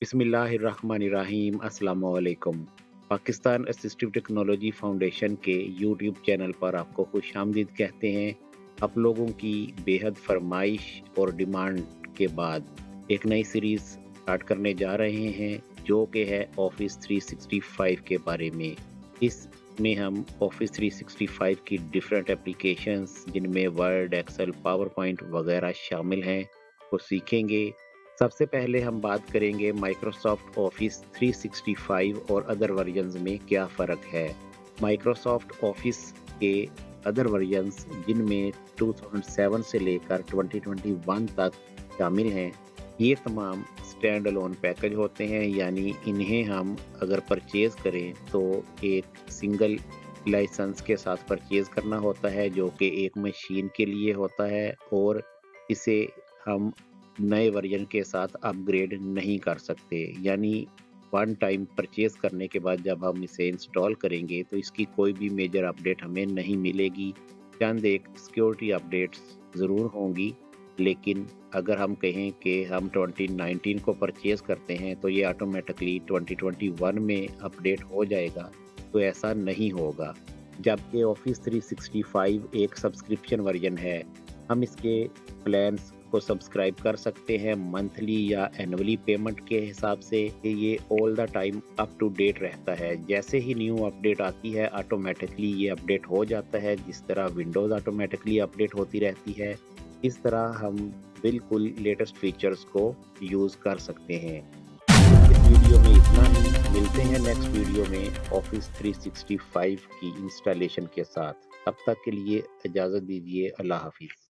बिस्मिल्लाहिर्रहमानिर्रहीम अस्सलामु अलैकुम। पाकिस्तान असिस्टिव टेक्नोलॉजी फाउंडेशन के यूट्यूब चैनल पर आपको खुशामदीद कहते हैं। आप लोगों की बेहद फरमाइश और डिमांड के बाद एक नई सीरीज़ स्टार्ट करने जा रहे हैं जो कि है ऑफिस 365 के बारे में। इसमें हम ऑफिस 365 की डिफरेंट एप्लीकेशंस जिनमें वर्ड, एक्सेल, पावर पॉइंट वगैरह शामिल हैं को सीखेंगे। सबसे पहले हम बात करेंगे माइक्रोसॉफ्ट ऑफिस 365 और अदर वर्जन्स में क्या फ़र्क है। माइक्रोसॉफ्ट ऑफिस के अदर वर्जन्स जिनमें 2007 से लेकर 2021 तक शामिल हैं, ये तमाम स्टैंड अलोन पैकेज होते हैं, यानी इन्हें हम अगर परचेज़ करें तो एक सिंगल लाइसेंस के साथ परचेज़ करना होता है जो कि एक मशीन के लिए होता है और इसे हम नए वर्जन के साथ अपग्रेड नहीं कर सकते। यानी वन टाइम परचेज़ करने के बाद जब हम इसे इंस्टॉल करेंगे तो इसकी कोई भी मेजर अपडेट हमें नहीं मिलेगी। चंद एक सिक्योरिटी अपडेट्स ज़रूर होंगी, लेकिन अगर हम कहें कि हम 2019 को परचेज़ करते हैं तो ये ऑटोमेटिकली 2021 में अपडेट हो जाएगा, तो ऐसा नहीं होगा। जबकि ऑफिस 365 एक सब्सक्रिप्शन वर्जन है, हम इसके प्लान्स को सब्सक्राइब कर सकते हैं मंथली या एनुअली पेमेंट के हिसाब से। ये all the time up to date रहता है। जैसे ही न्यू अपडेट आती है ऑटोमेटिकली ये अपडेट हो जाता है। जिस तरह विंडोज़ ऑटोमेटिकली अपडेट होती रहती है, इस तरह हम बिल्कुल लेटेस्ट फीचर्स को यूज़ कर सकते हैं। इस वीडियो में इतना ही। मिलते हैं नेक्स्ट वीडियो में ऑफिस 365 की इंस्टॉलेशन के साथ। तब तक के लिए इजाज़त दीजिए। अल्लाह हाफिज़।